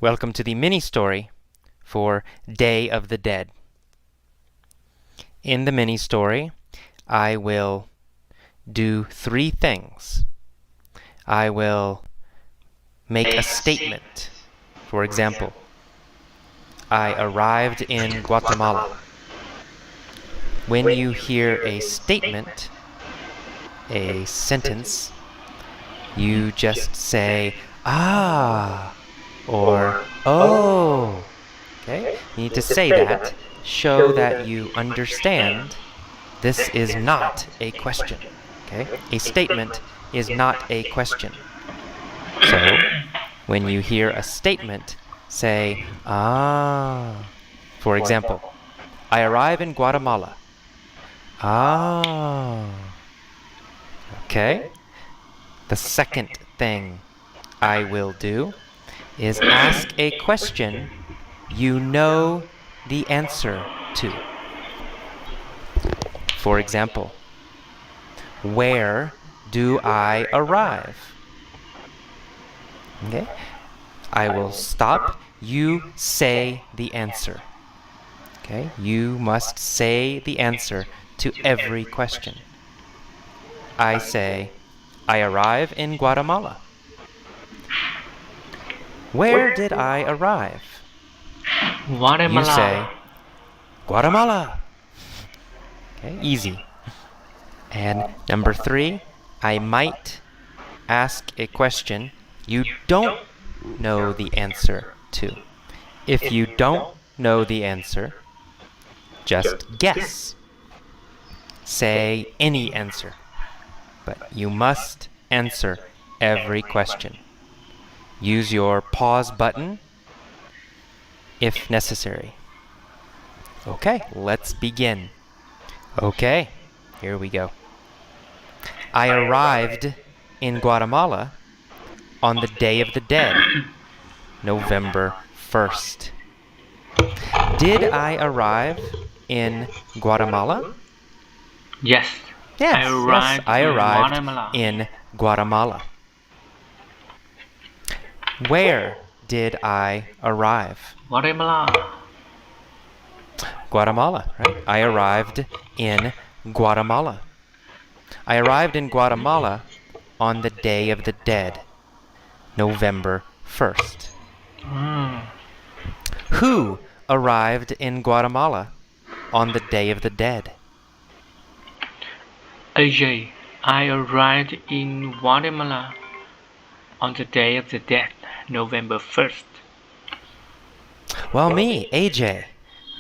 Welcome to the mini-story for Day of the Dead. In the mini-story, I will do three things. I will make a statement. For example, I arrived in Guatemala. When you hear a statement, a sentence, you just say, ah, or oh. Okay? You need to say that, show that you understand this is not a question. Okay? A statement is not a question. So, when you hear a statement, say, ah. For example, I arrive in Guatemala. Ah. Okay? The second thing I will do is ask a question you know the answer to. For example, where do I arrive? Okay? I will stop. You say the answer. Okay? You must say the answer to every question. I say, I arrive in Guatemala. Where did I arrive? Guatemala. You say, Guatemala. Okay, easy. And number 3, I might ask a question you don't know the answer to. If you don't know the answer, just guess. Say any answer. But you must answer every question. Use your pause button if necessary. Okay, let's begin. Okay, here we go. I arrived in Guatemala on the Day of the Dead, November 1st. Did I arrive in Guatemala? Yes. Yes, I arrived Guatemala. in Guatemala. Where did I arrive? Guatemala. Guatemala, right? I arrived in Guatemala. I arrived in Guatemala on the Day of the Dead, November 1st. Who arrived in Guatemala on the Day of the Dead? AJ. I arrived in Guatemala on the Day of the Dead, November 1st. Well, me, AJ,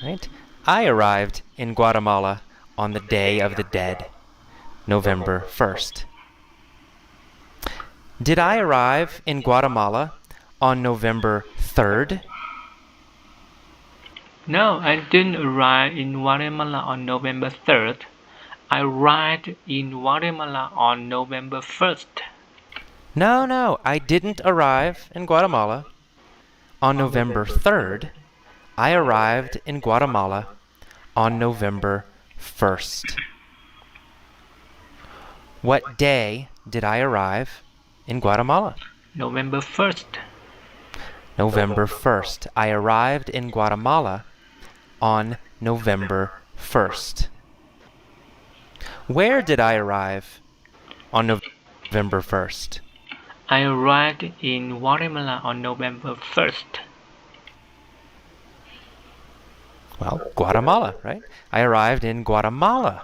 right? I arrived in Guatemala on the Day of the Dead, November 1st. Did I arrive in Guatemala on November 3rd? No, I didn't arrive in Guatemala on November 3rd. I arrived in Guatemala on November 1st. No, I didn't arrive in Guatemala on November 3rd. I arrived in Guatemala on November 1st. What day did I arrive in Guatemala? November 1st. November 1st. I arrived in Guatemala on November 1st. Where did I arrive on November 1st? I arrived in Guatemala on November 1st. Well, Guatemala, right? I arrived in Guatemala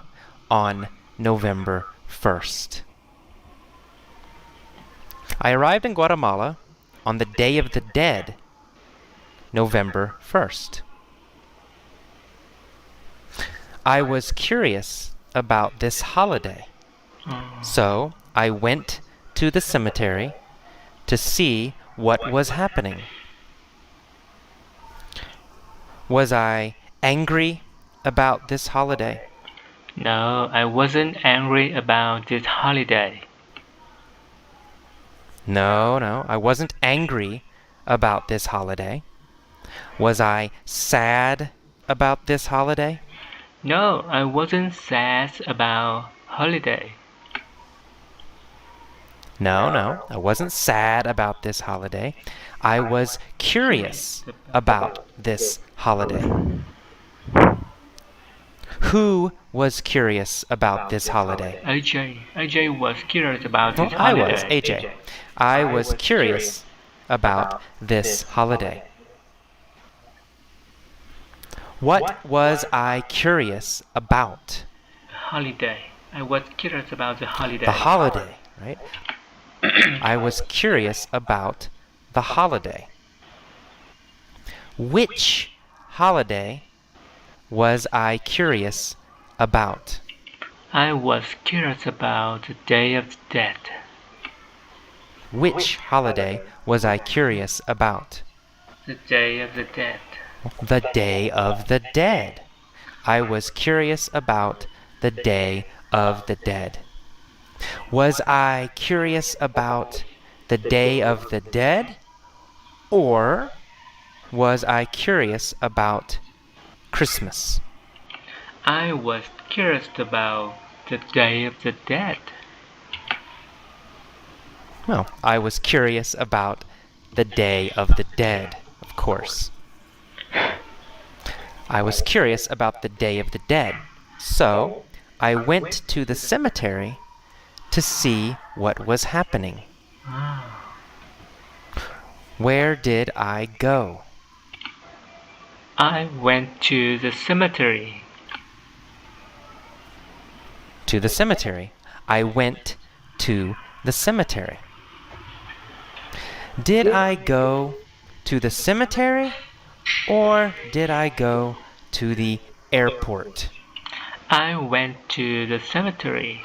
on November 1st. I arrived in Guatemala on the Day of the Dead, November 1st. I was curious about this holiday, so I went to the cemetery to see what was happening. Was I angry about this holiday? No, I wasn't angry about this holiday. No, I wasn't angry about this holiday. Was I sad about this holiday? No, I wasn't sad about holiday. No, I wasn't sad about this holiday. I was curious about this holiday. Who was curious about this holiday? AJ was curious about Well, this I was, holiday. AJ. I was curious about this holiday. What was I curious about? Holiday. I was curious about the holiday. The holiday, right? I was curious about the holiday. Which holiday was I curious about? I was curious about the Day of the Dead. Which holiday was I curious about? The Day of the Dead. The Day of the Dead. I was curious about the Day of the Dead. Was I curious about the Day of the Dead, or was I curious about Christmas? I was curious about the Day of the Dead. Well, I was curious about the Day of the Dead, of course. I was curious about the Day of the Dead, so I went to the cemetery to see what was happening. Where did I go? I went to the cemetery. To the cemetery. I went to the cemetery. Did I go to the cemetery, or did I go to the airport? I went to the cemetery.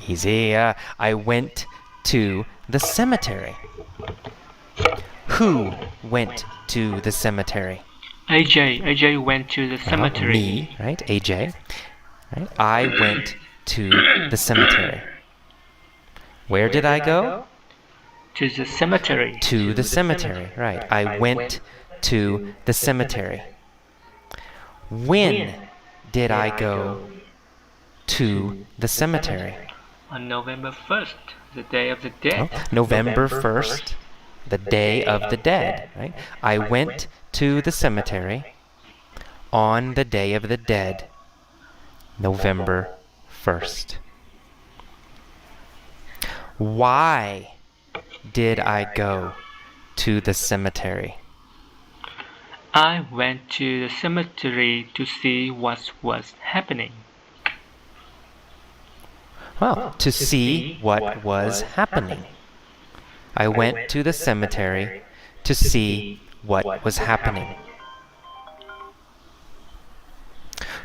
Easy. I went to the cemetery. Who went to the cemetery? AJ went to the cemetery. Me, right? AJ. Right? I went to the cemetery. Where did I go? To the cemetery. To the cemetery, right. I went to the cemetery. When did I go to the cemetery? On November 1st, the Day of the Dead. Oh, November 1st, the Day of the Dead, right? I went to the cemetery on the Day of the Dead, November 1st. Why did I go to the cemetery? I went to the cemetery to see what was happening. Well, to see what was happening. I went to the cemetery to see what was happening.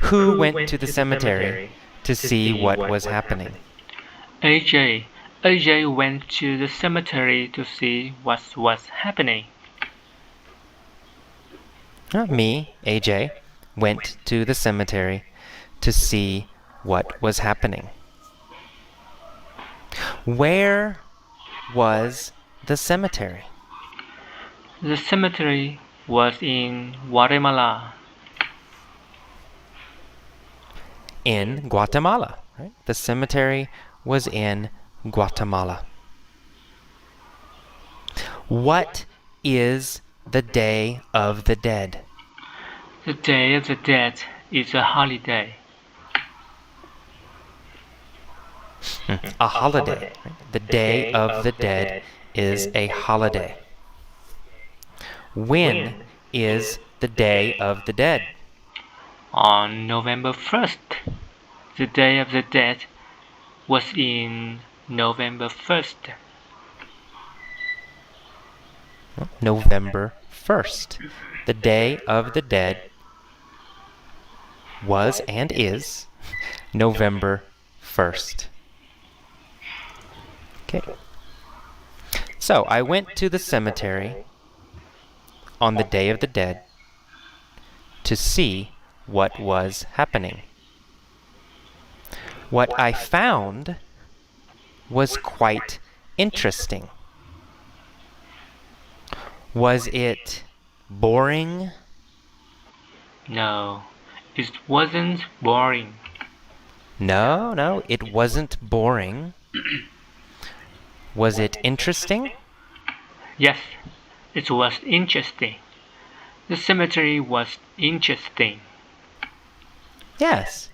Who went to the cemetery to see what was happening? AJ went to the cemetery to see what was happening. Me, AJ, went to the cemetery to see what was happening. Where was the cemetery? The cemetery was in Guatemala. In Guatemala, right? The cemetery was in Guatemala. What is the Day of the Dead? The Day of the Dead is a holiday. A holiday. Right? The Day of the Dead is a holiday. When is the Day of the Dead? On November 1st, the Day of the Dead was in November 1st. November 1st. The Day of the Dead was and is November 1st. Okay. So I went to the cemetery on the Day of the Dead to see what was happening. What I found was quite interesting. Was it boring? No, it wasn't boring. No, it wasn't boring. Was it interesting? Yes, it was interesting. The cemetery was interesting. Yes,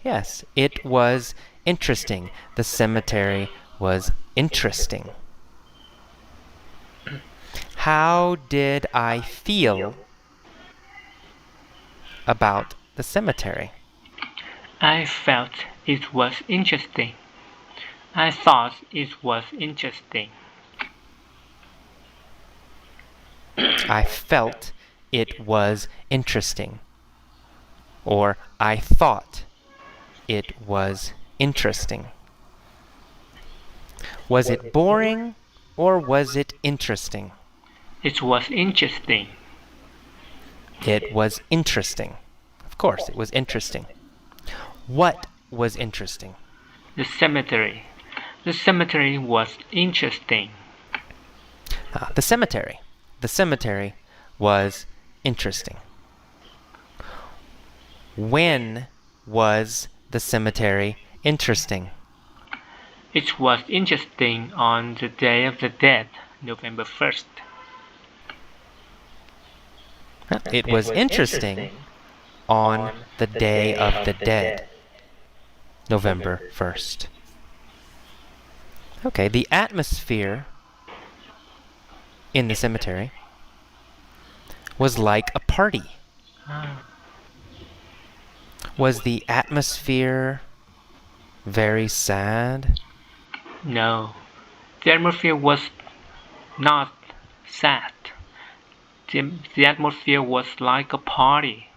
it was interesting. The cemetery was interesting. How did I feel about the cemetery? I felt it was interesting. I thought it was interesting. I felt it was interesting. Or I thought it was interesting. Was it boring or was it interesting? It was interesting. It was interesting. Of course, it was interesting. What was interesting? The cemetery. The cemetery was interesting. The cemetery. The cemetery was interesting. When was the cemetery interesting? It was interesting on the Day of the Dead, November 1st. It was interesting on the Day of the Dead, November 1st. Okay, the atmosphere in the cemetery was like a party. Was the atmosphere very sad? No, the atmosphere was not sad. The atmosphere was like a party.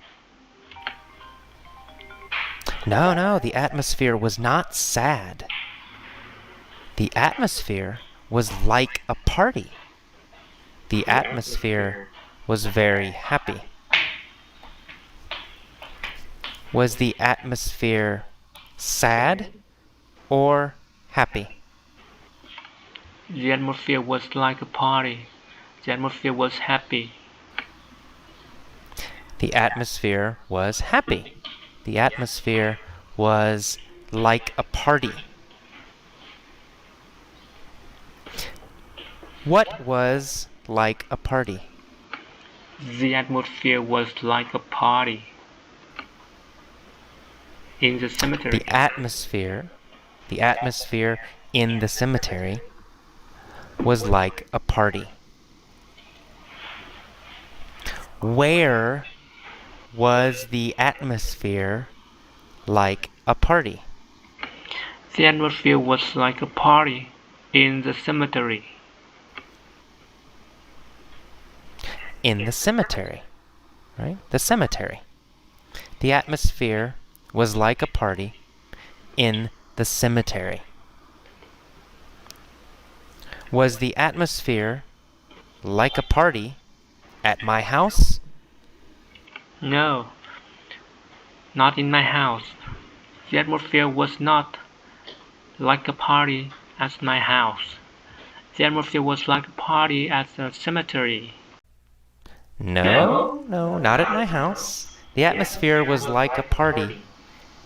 No, the atmosphere was not sad. The atmosphere was like a party. The atmosphere was very happy. Was the atmosphere sad or happy? The atmosphere was like a party. The atmosphere was happy. The atmosphere was happy. The atmosphere was like a party. What was like a party? The atmosphere was like a party. In the cemetery. The atmosphere in the cemetery was like a party. Where was the atmosphere like a party? The atmosphere was like a party in the cemetery. In the cemetery, right? The cemetery. The atmosphere was like a party in the cemetery. Was the atmosphere like a party at my house? No, not in my house. The atmosphere was not like a party at my house. The atmosphere was like a party at the cemetery. No, not at my house. The atmosphere was like a party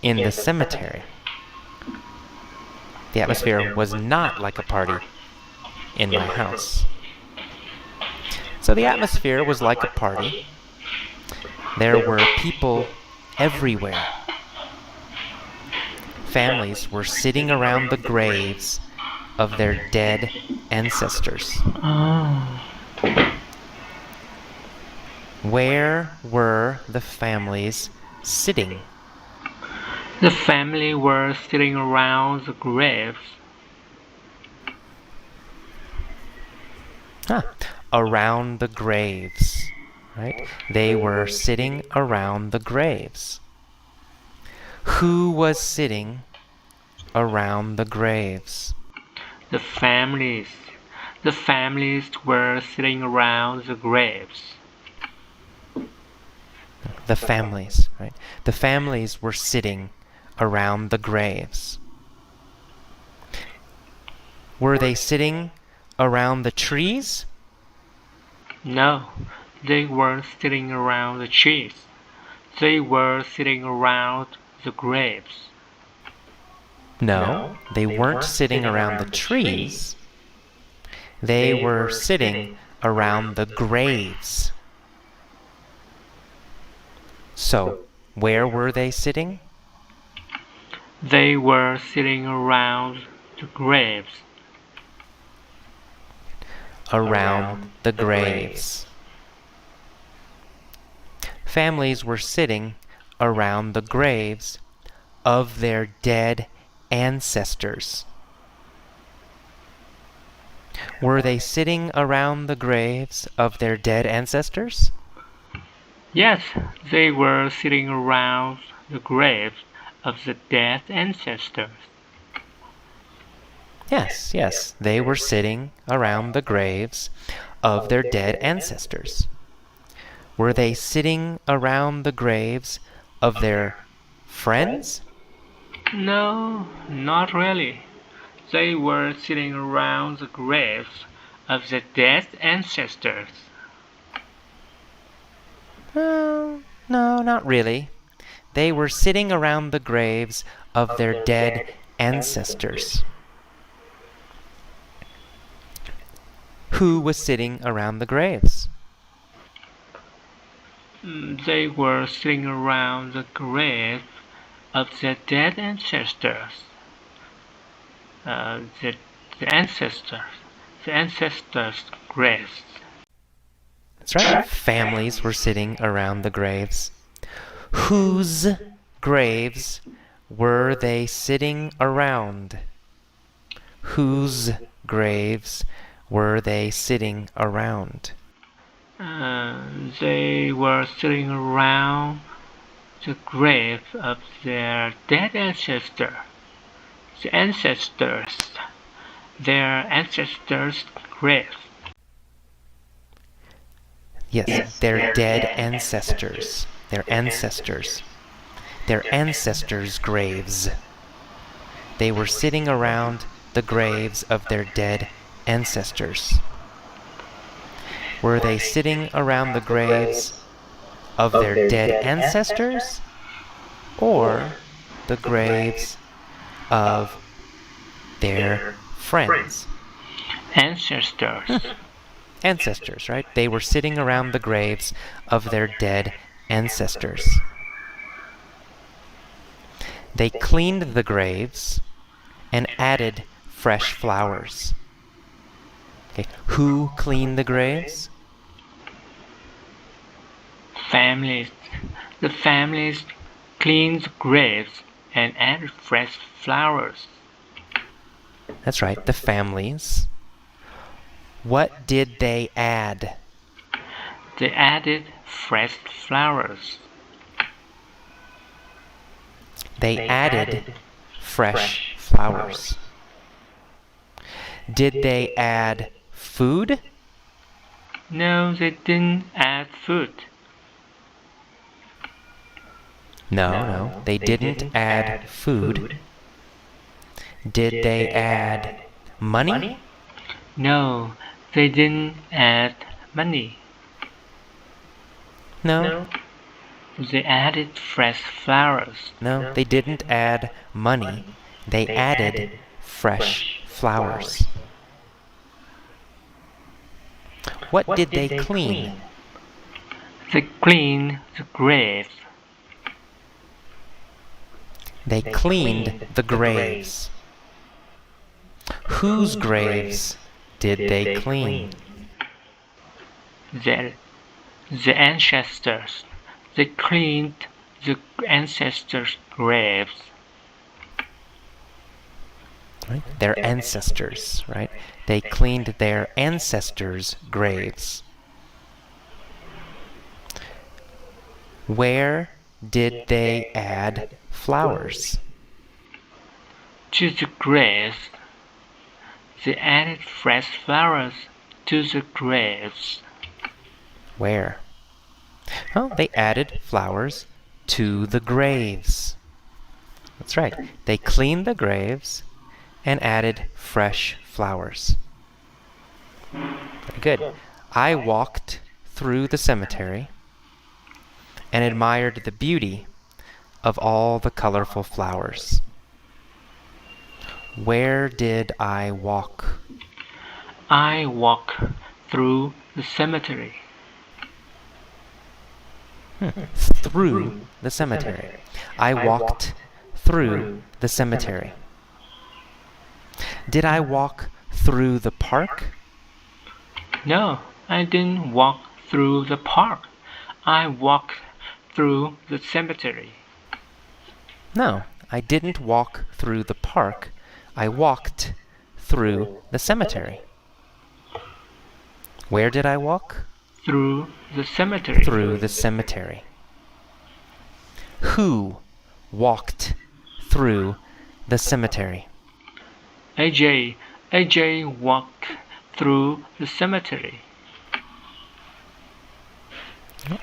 in the cemetery. The atmosphere was not like a party in my house. So the atmosphere was like a party. There were people everywhere. Families were sitting around the graves of their dead ancestors. Where were the families sitting? The family were sitting around the graves. Around the graves, right? They were sitting around the graves. Who was sitting around the graves? The families. The families were sitting around the graves. The families, right? The families were sitting around the graves. Were they sitting around the trees? No, they weren't sitting around the trees. They were sitting around the graves. No, they weren't sitting around the trees. They were sitting around the graves. So, where were they sitting? They were sitting around the graves. Around the graves. Families were sitting around the graves of their dead ancestors. Were they sitting around the graves of their dead ancestors? Yes, they were sitting around the graves of the dead ancestors. Yes, they were sitting around the graves of their dead ancestors. Were they sitting around the graves of their friends? No, not really. They were sitting around the graves of the dead ancestors. No, not really. They were sitting around the graves of their dead ancestors. Who was sitting around the graves? They were sitting around the grave of their dead ancestors. The ancestors' graves. That's right. Families were sitting around the graves. Whose graves were they sitting around? Whose graves were they sitting around? They were sitting around the grave of their dead ancestor. Their ancestors' graves. Yes, their dead ancestors. Their ancestors. Their ancestors' graves. They were sitting around the graves of their dead ancestors. Were they sitting around the graves of their dead ancestors or the graves of their friends? Ancestors. Ancestors, right? They were sitting around the graves of their dead ancestors. They cleaned the graves and added fresh flowers. Okay. Who cleaned the graves? Families. The families cleaned the graves and added fresh flowers. That's right, the families. What did they add? They added fresh flowers. They added fresh flowers. Did they add food? No, they didn't add food. No, they didn't add food. Did they add money? No, they didn't add money. No, They added fresh flowers. they didn't add money. They added fresh flowers. What did they clean? They cleaned the graves. They cleaned the graves. Whose graves did they clean? The ancestors. They cleaned the ancestors' graves. Right? Their ancestors, right? They cleaned their ancestors' graves. Where did they add flowers? To the graves. They added fresh flowers to the graves. Where? Well, they added flowers to the graves. That's right. They cleaned the graves and added fresh flowers. Very good. I walked through the cemetery and admired the beauty of all the colorful flowers. Where did I walk? I walk through the cemetery. Through the cemetery. I walked through the cemetery. Did I walk through the park? No, I didn't walk through the park. I walked through the cemetery. No, I didn't walk through the park. I walked through the cemetery. Where did I walk? Through the cemetery. Through the cemetery. Who walked through the cemetery? AJ walked through the cemetery.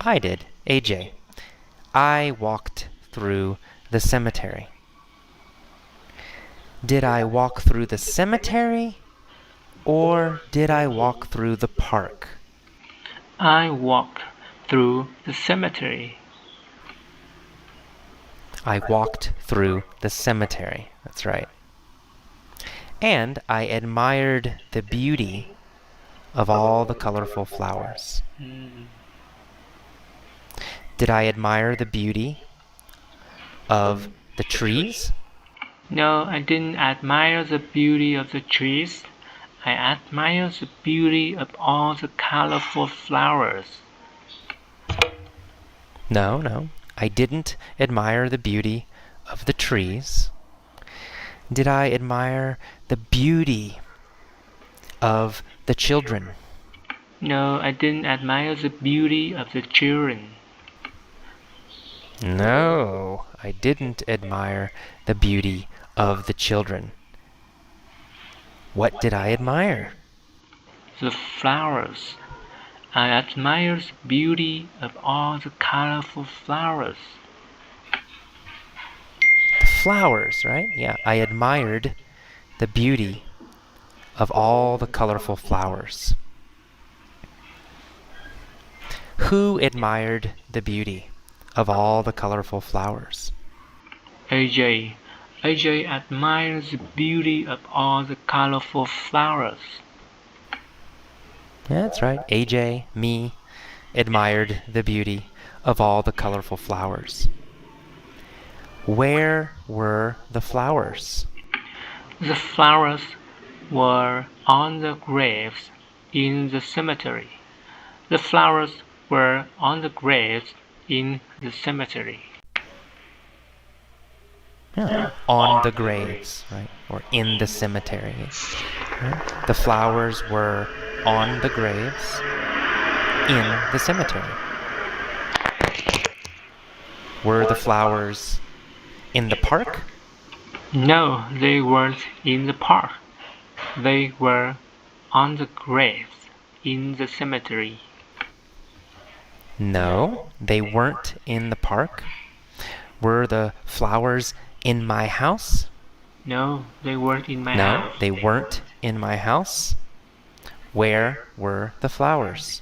I did, AJ. I walked through the cemetery. Did I walk through the cemetery or did I walk through the park? I walked through the cemetery. I walked through the cemetery. That's right. And I admired the beauty of all the colorful flowers. Did I admire the beauty of the trees? No, I didn't admire the beauty of the trees. I admire the beauty of all the colorful flowers. No, I didn't admire the beauty of the trees. Did I admire the beauty of the children? No, I didn't admire the beauty of the children. No, I didn't admire the beauty of the children. What did I admire? The flowers. I admire the beauty of all the colorful flowers. The flowers, right? Yeah, I admired the beauty of all the colorful flowers. Who admired the beauty of all the colorful flowers? AJ admires the beauty of all the colorful flowers. Yeah, that's right. AJ, me, admired the beauty of all the colorful flowers. Where were the flowers? The flowers were on the graves in the cemetery. The flowers were on the graves in the cemetery. Yeah, on the graves, right? Or in the cemetery. Right? The flowers were on the graves in the cemetery. Were the flowers in the park? No, they weren't in the park. They were on the graves in the cemetery. No, they weren't in the park. Were the flowers in my house? No, they weren't in my No, house. they weren't in my house. Where were the flowers?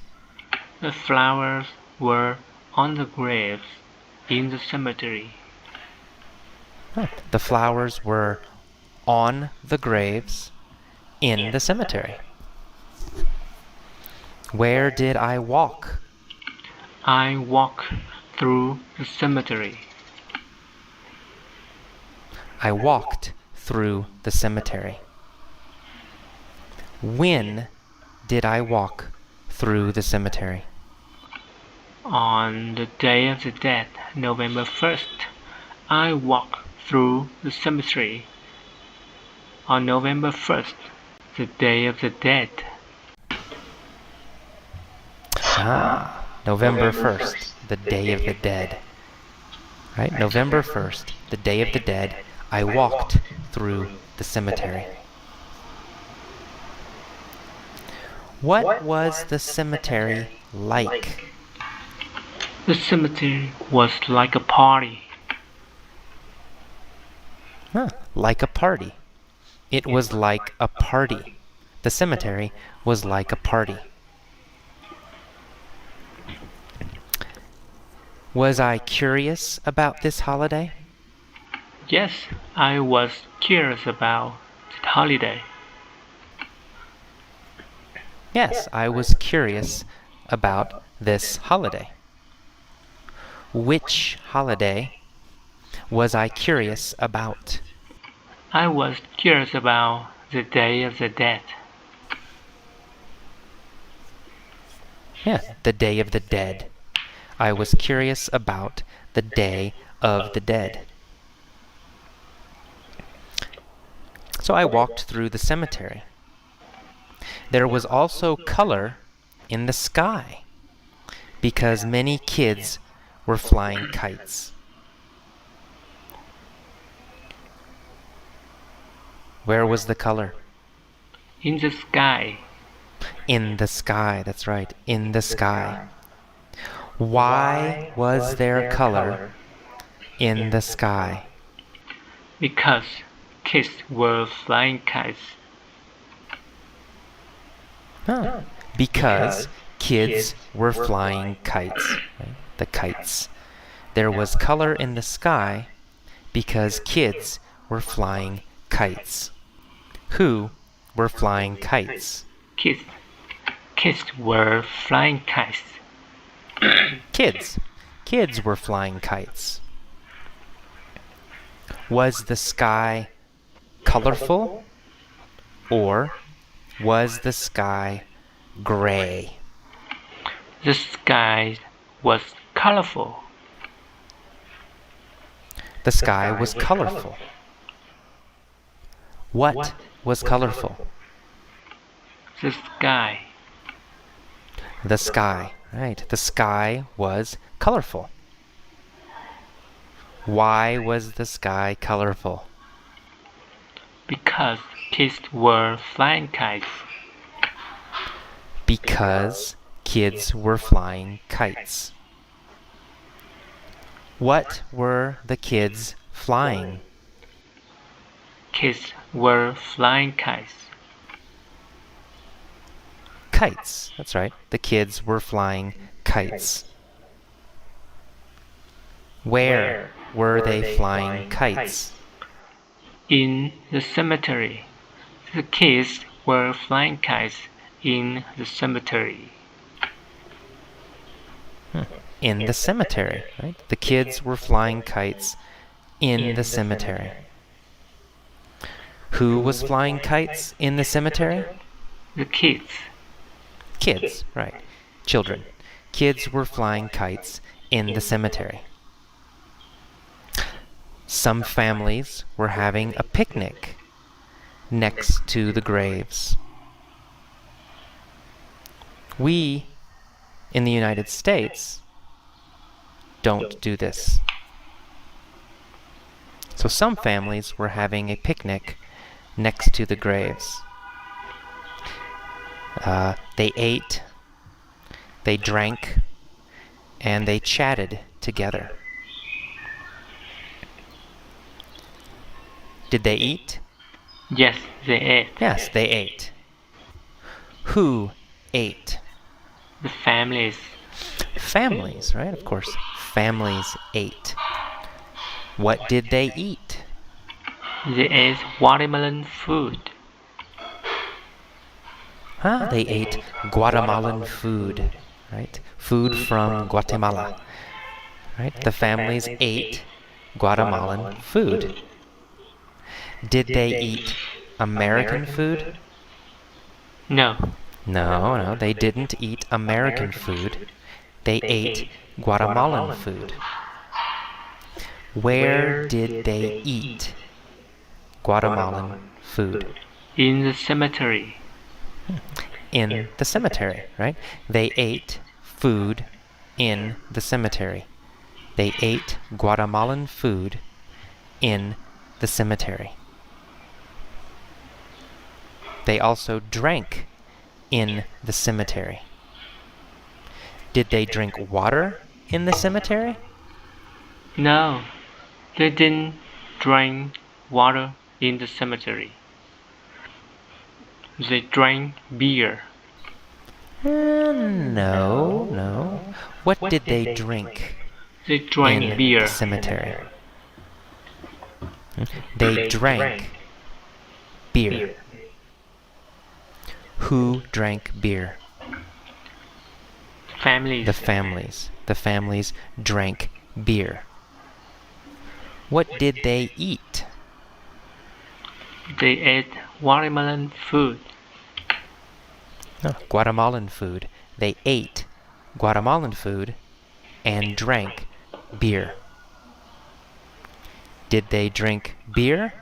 The flowers were on the graves in the cemetery. The flowers were on the graves in the cemetery. Where did I walk? I walked through the cemetery. I walked through the cemetery. When did I walk through the cemetery? On the Day of the Dead, November 1st, I walked through the cemetery. On November 1st, the Day of the Dead. November 1st, the Day of the Dead. Right? November 1st, the Day of the Dead, I walked through the cemetery. What was the cemetery like? The cemetery was like a party. Like a party. It was like a party. The cemetery was like a party. Was I curious about this holiday? Yes, I was curious about the holiday. Yes, I was curious about this holiday. Which holiday was I curious about? I was curious about the Day of the Dead. Yes, the Day of the Dead. I was curious about the Day of the Dead. So I walked through the cemetery. There was also color in the sky because many kids were flying kites. Where was the color? In the sky. In the sky, that's right, in the sky. Why was there color in the sky? Because kids were flying kites. Huh. Because kids were flying kites. Right? The kites. There was color in the sky because kids were flying kites. Who were flying kites? Kids. Kids were flying kites. Kids. Kids were flying kites. Was the sky colorful or was the sky gray? The sky was colorful. The sky was colorful. What was colorful? The sky. The sky, right. The sky was colorful. Why was the sky colorful? Because kids were flying kites. Because kids were flying kites. What were the kids flying? Kids were flying kites. Kites, that's right. The kids were flying kites. Where were they flying kites? In the cemetery. The kids were flying kites in the cemetery. In the cemetery, right? The kids were flying kites in the cemetery. Who was flying kites in the cemetery? The kids. Kids, right. Children. Kids were flying kites in the cemetery. Some families were having a picnic next to the graves. We, in the United States, don't do this. So some families were having a picnic next to the graves. They ate, they drank, and they chatted together. Did they eat? Yes, they ate. Yes, they ate. Who ate? The families. Families, right? Of course, families ate. What did they eat? They ate watermelon food. They ate Guatemalan food, right? Food from Guatemala, right? The families ate Guatemalan food. Did they eat American food? No. No, they didn't eat American food. They ate Guatemalan food. Where did they eat Guatemalan food? In the cemetery. In the cemetery, right? They ate food in the cemetery. They ate Guatemalan food in the cemetery. They also drank in the cemetery. Did they drink water in the cemetery? No, they didn't drink water in the cemetery. They drank beer. No. What did they drink They drank in beer. the cemetery? They drank beer. Who drank beer? Families. The families. The families drank beer. What did they eat? They ate watermelon food. Guatemalan food. They ate Guatemalan food and drank beer. Did they drink beer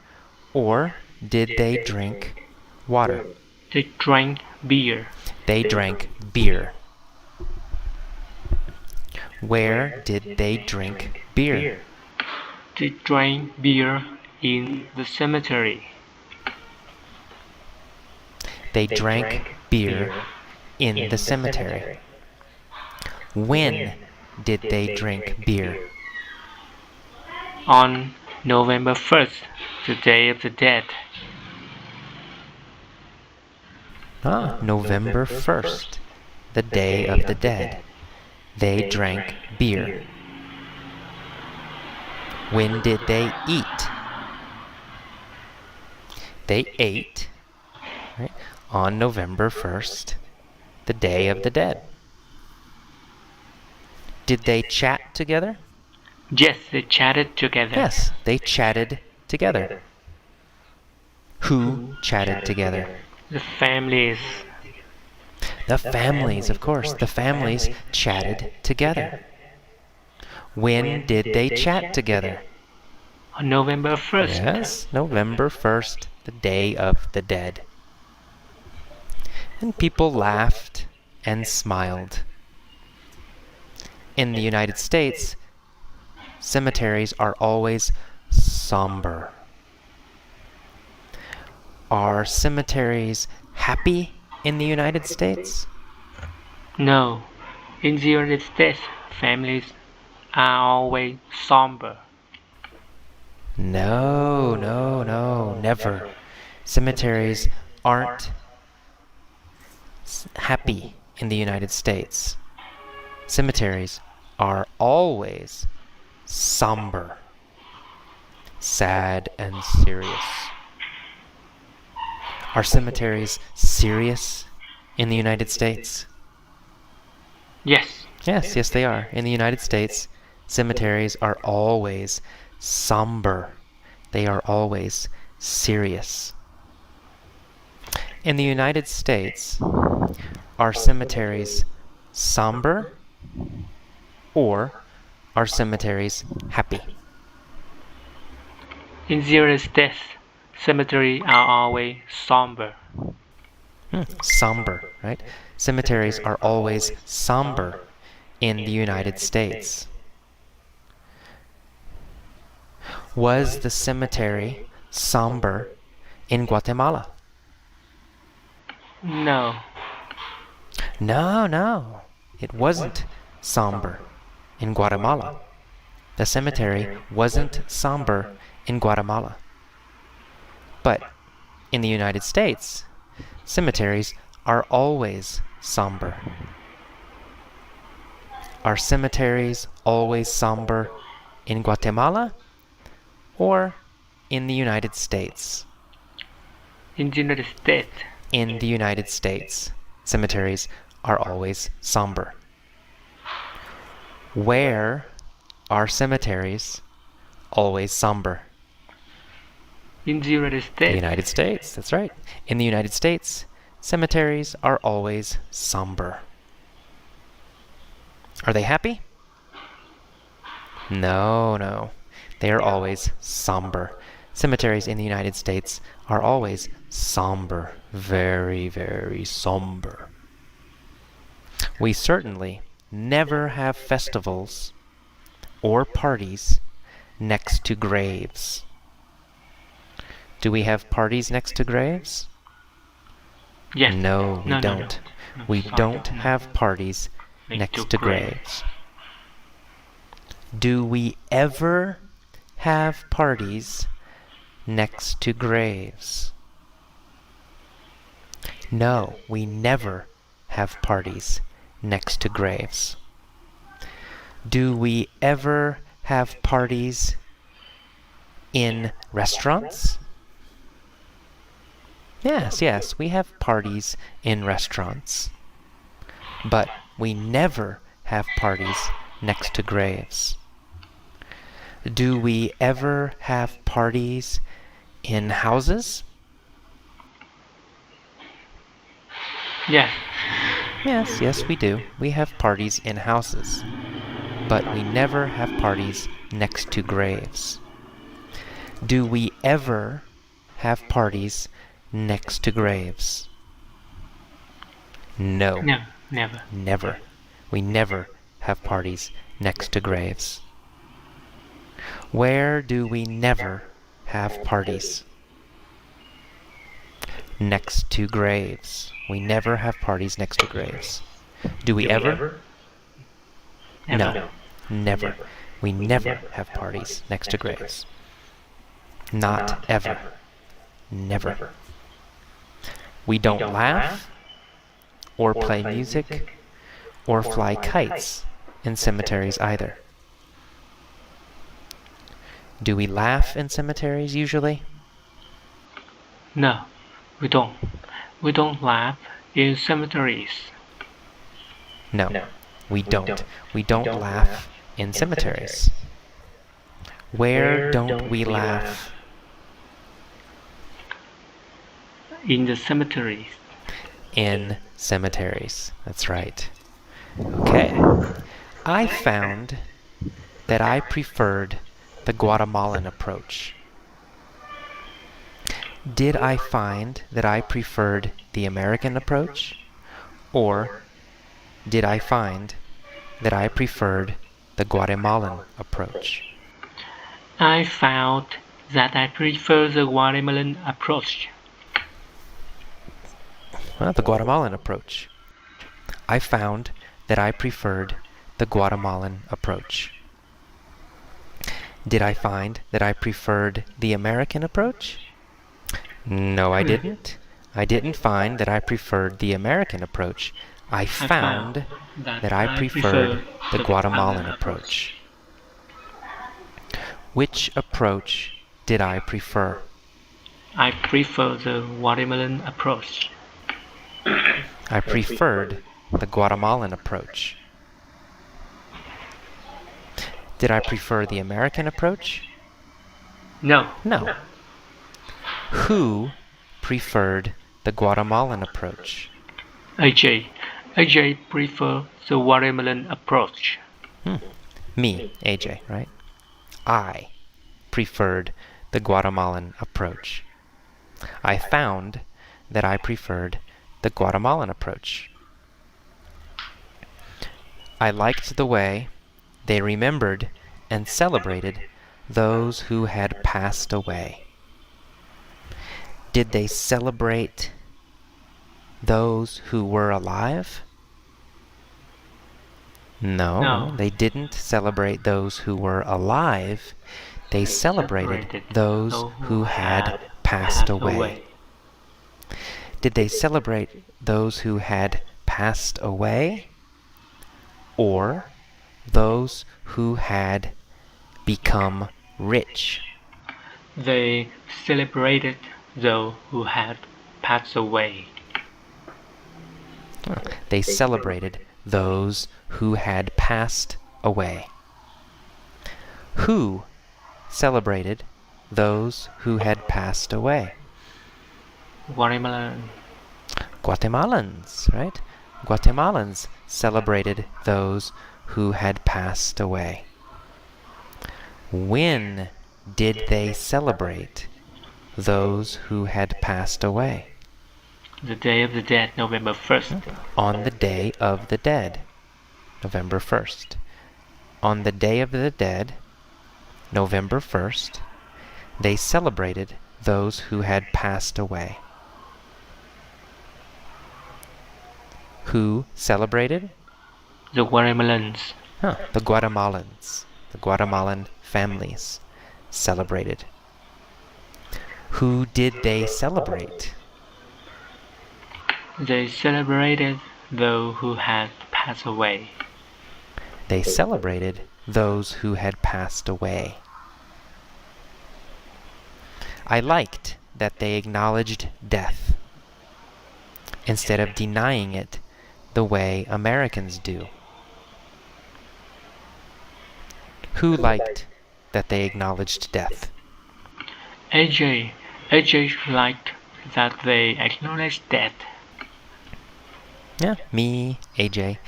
or did they drink water? They drank beer. They drank beer. Where did they drink beer? They drank beer in the cemetery. They drank beer in the cemetery. When did they drink beer? On November 1st, the Day of the Dead. November 1st, the Day of the Dead. They drank beer. When did they eat? They ate, right, on November 1st, the Day of the Dead. Did they chat together? Yes, they chatted together. Yes, they chatted together. Who chatted together? The families. The families, of course. The families chatted together. When did they chat together? On November 1st. Yes, November 1st, the Day of the Dead. And people laughed and smiled. In the United States, cemeteries are always somber. Are cemeteries happy in the United States? No. In the United States, families are always somber. No, never. Cemeteries aren't happy in the United States. Cemeteries are always somber, sad, and serious. Are cemeteries serious in the United States? Yes. Yes, they are. In the United States, cemeteries are always somber. They are always serious. In the United States, are cemeteries somber or are cemeteries happy? In the United States, cemeteries are always somber. Somber, right? Cemeteries are always somber in the United States. Was the cemetery somber in Guatemala? No. No. It wasn't somber in Guatemala. The cemetery wasn't somber in Guatemala. But in the United States, cemeteries are always somber. Are cemeteries always somber in Guatemala or in the United States? In the United States. In the United States, cemeteries are always somber. Where are cemeteries always somber? In the United States. The United States, that's right. In the United States, cemeteries are always somber. Are they happy? No. They are always somber. Cemeteries in the United States are always somber. Very, very somber. We certainly never have festivals or parties next to graves. Do we have parties next to graves? Yes. No, we don't. No. We don't have parties next to graves. Do we ever have parties next to graves? No, we never have parties next to graves. Do we ever have parties in restaurants? Yes, we have parties in restaurants. But we never have parties next to graves. Do we ever have parties in houses? Yes. Yes, we do. We have parties in houses. But we never have parties next to graves. Do we ever have parties next to graves? No, No, never. never. We never have parties next to graves. Where do we never have parties? Next to graves. We never have parties next to graves. Do we ever? Never. No, never. We never have parties next to graves. Not ever. Never. We don't laugh, or play music, or fly kites in cemeteries either. Do we laugh in cemeteries usually? No, we don't. We don't laugh in cemeteries. No, we don't. We don't laugh in cemeteries. Where don't we laugh? In the cemeteries. In cemeteries. That's right. Okay. I found that I preferred the Guatemalan approach. Did I find that I preferred the American approach? Or did I find that I preferred the Guatemalan approach? I found that I prefer the Guatemalan approach. Well, the Guatemalan approach. I found that I preferred the Guatemalan approach. Did I find that I preferred the American approach? No, I didn't. I didn't find that I preferred the American approach. I found that I preferred the Guatemalan approach. Which approach did I prefer? I prefer the Guatemalan approach. I preferred the Guatemalan approach. Did I prefer the American approach? No. No. Who preferred the Guatemalan approach? AJ. AJ prefer the Guatemalan approach. Me, AJ, right? I preferred the Guatemalan approach. I found that I preferred the Guatemalan approach. I liked the way they remembered and celebrated those who had passed away. Did they celebrate those who were alive? No, they didn't celebrate those who were alive. They celebrated those who had passed away. Did they celebrate those who had passed away? Or those who had become rich? They celebrated those who had passed away. They celebrated those who had passed away. Who celebrated those who had passed away? Guatemalan. Guatemalans, right? Guatemalans celebrated those who had passed away. When did they celebrate those who had passed away? The Day of the Dead, November 1st. On the Day of the Dead, November 1st. On the Day of the Dead, November 1st, they celebrated those who had passed away. Who celebrated? The Guatemalans. The Guatemalans. The Guatemalan families celebrated. Who did they celebrate? They celebrated those who had passed away. They celebrated those who had passed away. I liked that they acknowledged death instead of denying it the way Americans do? Who liked that they acknowledged death? AJ. AJ liked that they acknowledged death. Yeah, me, AJ,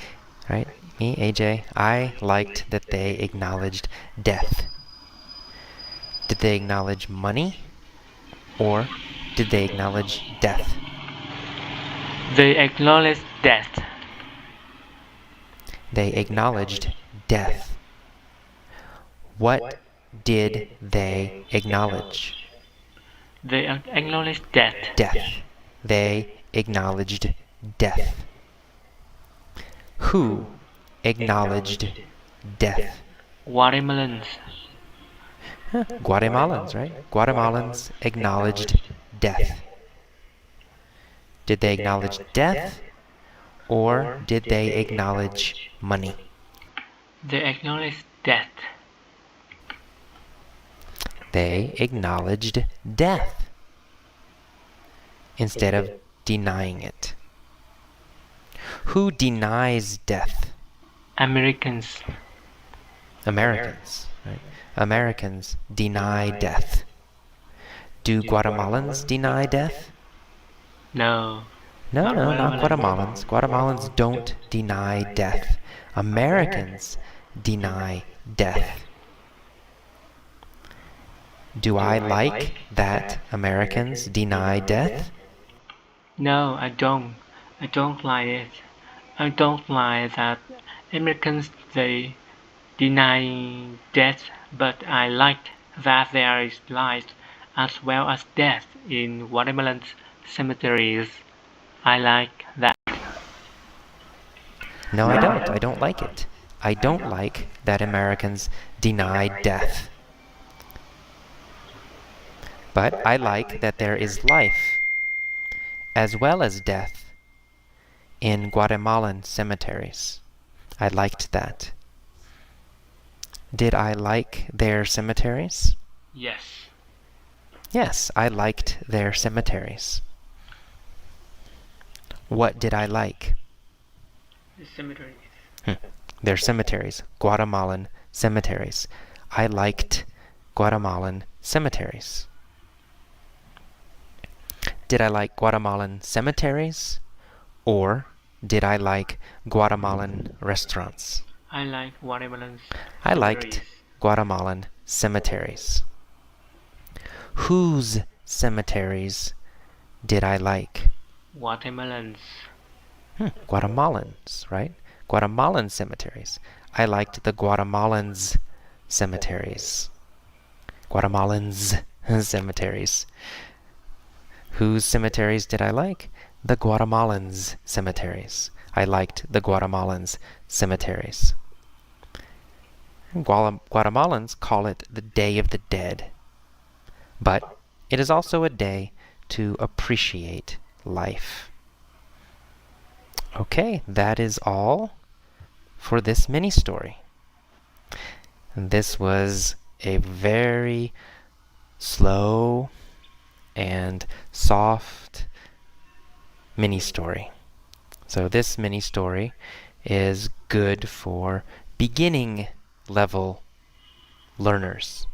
right? Me, AJ. I liked that they acknowledged death. Did they acknowledge money? Or did they acknowledge death? They acknowledged death. They acknowledged death. What did they acknowledge? They acknowledged death. Death. They acknowledged death. Who acknowledged death? Guatemalans. Guatemalans, right? Guatemalans acknowledged death. Did they acknowledge death or did they acknowledge money? They acknowledged death. They acknowledged death instead of denying it. Who denies death? Americans. Americans, right? Americans deny death. Do Guatemalans deny death? No. No, not Guatemalans. Guatemalans don't deny death. Americans deny death. Do I like that Americans deny death? No, I don't. I don't like it. I don't like that Americans they deny death, but I like that there is life as well as death in Guatemalan cemeteries. I like that. No, I don't. I don't like it. I don't like that Americans deny death. But I like that there is life as well as death in Guatemalan cemeteries. I liked that. Did I like their cemeteries? Yes. Yes, I liked their cemeteries. What did I like? The cemeteries. Their cemeteries, Guatemalan cemeteries. I liked Guatemalan cemeteries. Did I like Guatemalan cemeteries or did I like Guatemalan restaurants? I like Guatemalan I liked Guatemalan cemeteries. Whose cemeteries did I like? Guatemalans. Guatemalans, right? Guatemalan cemeteries. I liked the Guatemalans cemeteries. Guatemalans cemeteries. Whose cemeteries did I like? The Guatemalans cemeteries. I liked the Guatemalans cemeteries. Guatemalans call it the Day of the Dead. But it is also a day to appreciate life. Okay, that is all for this mini story. This was a very slow and soft mini story. So this mini story is good for beginning level learners.